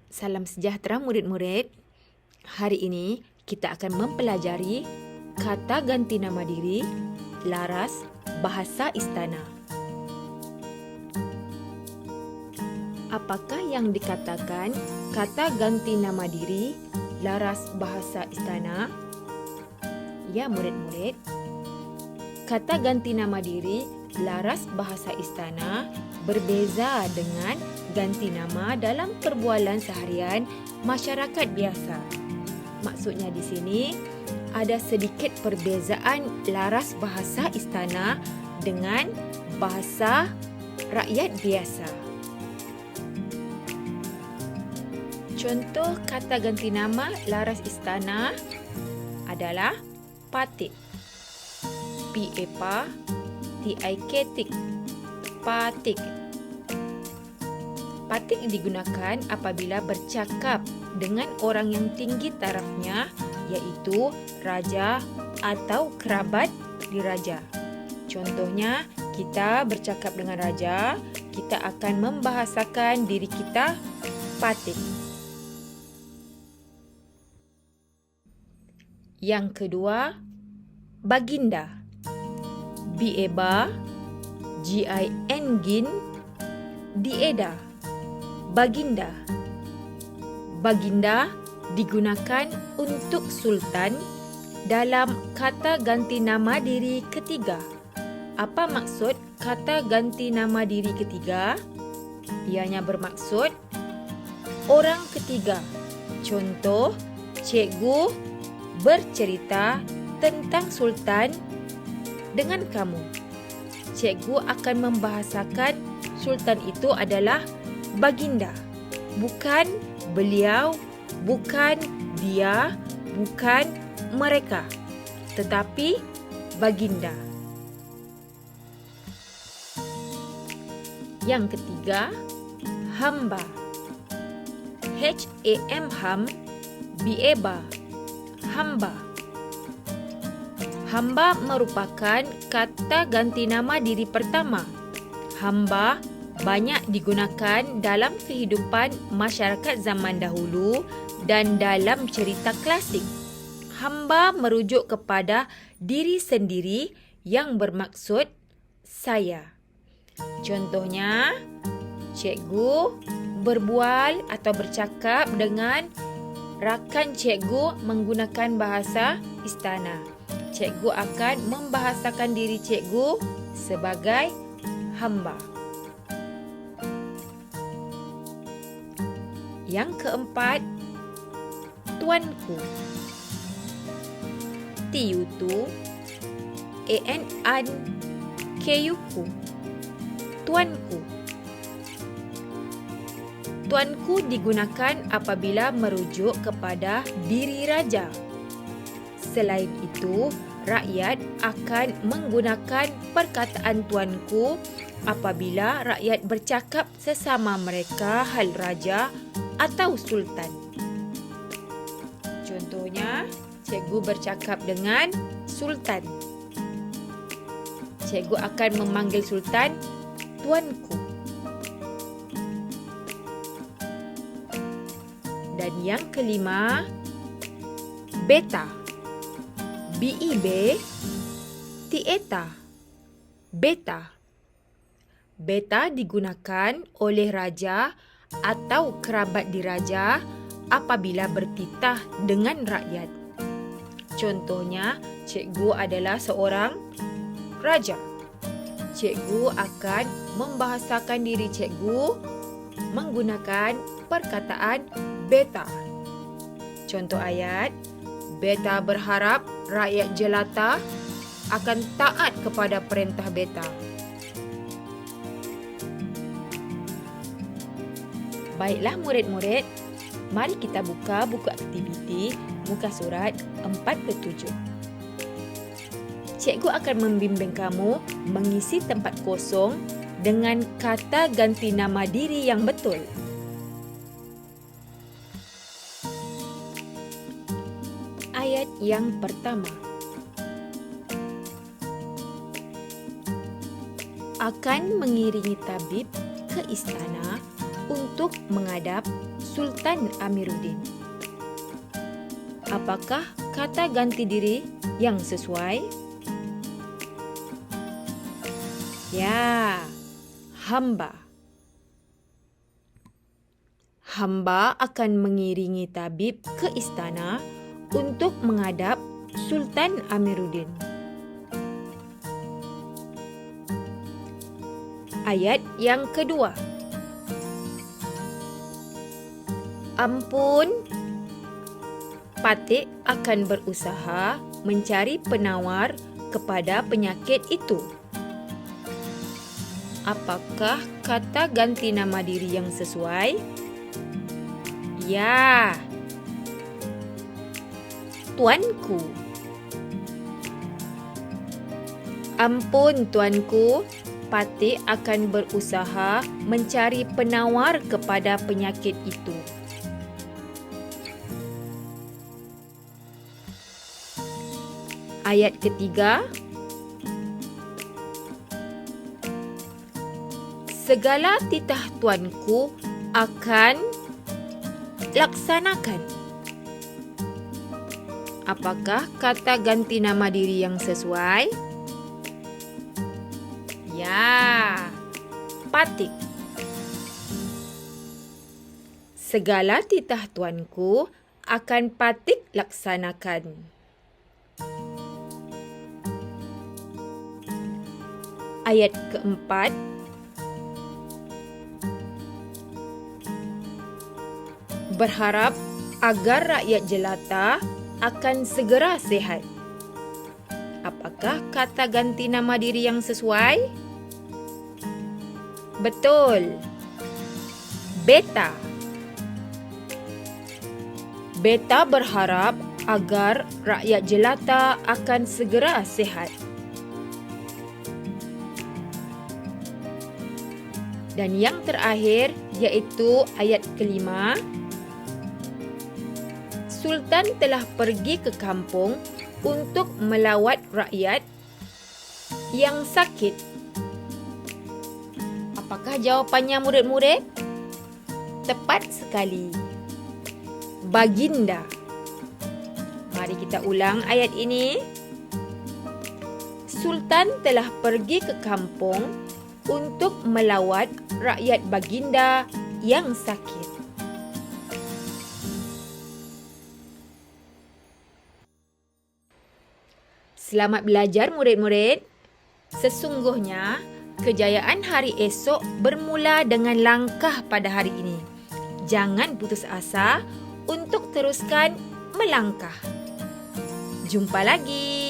Salam sejahtera murid-murid. Hari ini kita akan mempelajari kata ganti nama diri, laras, bahasa istana. Apakah yang dikatakan kata ganti nama diri, laras, bahasa istana? Ya murid-murid, kata ganti nama diri, laras, bahasa istana berbeza dengan ganti nama dalam perbualan seharian masyarakat biasa. Maksudnya di sini ada sedikit perbezaan laras bahasa istana dengan bahasa rakyat biasa. Contoh kata ganti nama laras istana adalah patik. P-A-P, T-I-K-Tik, patik. Patik digunakan apabila bercakap dengan orang yang tinggi tarafnya, iaitu raja atau kerabat diraja. Contohnya, kita bercakap dengan raja, kita akan membahasakan diri kita patik. Yang kedua, baginda. B-A-B, G-I-N-Gin, D-E-D-A. Baginda. Baginda digunakan untuk sultan dalam kata ganti nama diri ketiga. Apa maksud kata ganti nama diri ketiga? Ianya bermaksud orang ketiga. Contoh, cikgu bercerita tentang sultan dengan kamu. Cikgu akan membahasakan sultan itu adalah baginda, bukan beliau, bukan dia, bukan mereka, tetapi baginda. Yang ketiga, hamba. H-A-M, ham, B-A-B, hamba. Hamba merupakan kata ganti nama diri pertama. Hamba banyak digunakan dalam kehidupan masyarakat zaman dahulu dan dalam cerita klasik. Hamba merujuk kepada diri sendiri yang bermaksud saya. Contohnya, cikgu berbual atau bercakap dengan rakan cikgu menggunakan bahasa istana. Cikgu akan membahasakan diri cikgu sebagai hamba. Yang keempat, tuanku. T-U-T, A-N-N-K-U-Ku. Tuanku. Tuanku digunakan apabila merujuk kepada diri raja. Selain itu, rakyat akan menggunakan perkataan tuanku apabila rakyat bercakap sesama mereka hal raja atau sultan. Contohnya, cikgu bercakap dengan sultan. Cikgu akan memanggil sultan tuanku. Dan yang kelima, beta. B-E-B, T-E-T-A, beta. Beta digunakan oleh raja atau kerabat diraja apabila bertitah dengan rakyat. Contohnya, cikgu adalah seorang raja. Cikgu akan membahasakan diri cikgu menggunakan perkataan beta. Contoh ayat, beta berharap rakyat jelata akan taat kepada perintah beta. Baiklah murid-murid, mari kita buka buku aktiviti muka surat 47. Cikgu akan membimbing kamu mengisi tempat kosong dengan kata ganti nama diri yang betul. Ayat yang pertama. Akan mengiringi tabib ke istana untuk menghadap Sultan Amiruddin. Apakah kata ganti diri yang sesuai? Ya, hamba. Hamba akan mengiringi tabib ke istana untuk menghadap Sultan Amiruddin. Ayat yang kedua. Ampun, Patik akan berusaha mencari penawar kepada penyakit itu. Apakah kata ganti nama diri yang sesuai? Ya, Tuanku. Ampun, Tuanku, Patik akan berusaha mencari penawar kepada penyakit itu. Ayat ketiga. Segala titah tuanku akan laksanakan. Apakah kata ganti nama diri yang sesuai? Ya, Patik. Segala titah tuanku akan Patik laksanakan. Ayat keempat. Berharap agar rakyat jelata akan segera sihat. Apakah kata ganti nama diri yang sesuai? Betul. Beta. Beta berharap agar rakyat jelata akan segera sihat. Dan yang terakhir iaitu ayat kelima. Sultan telah pergi ke kampung untuk melawat rakyat yang sakit. Apakah jawapannya murid-murid? Tepat sekali. Baginda. Mari kita ulang ayat ini. Sultan telah pergi ke kampung untuk melawat rakyat baginda yang sakit. Selamat belajar murid-murid. Sesungguhnya, kejayaan hari esok bermula dengan langkah pada hari ini. Jangan putus asa untuk teruskan melangkah. Jumpa lagi.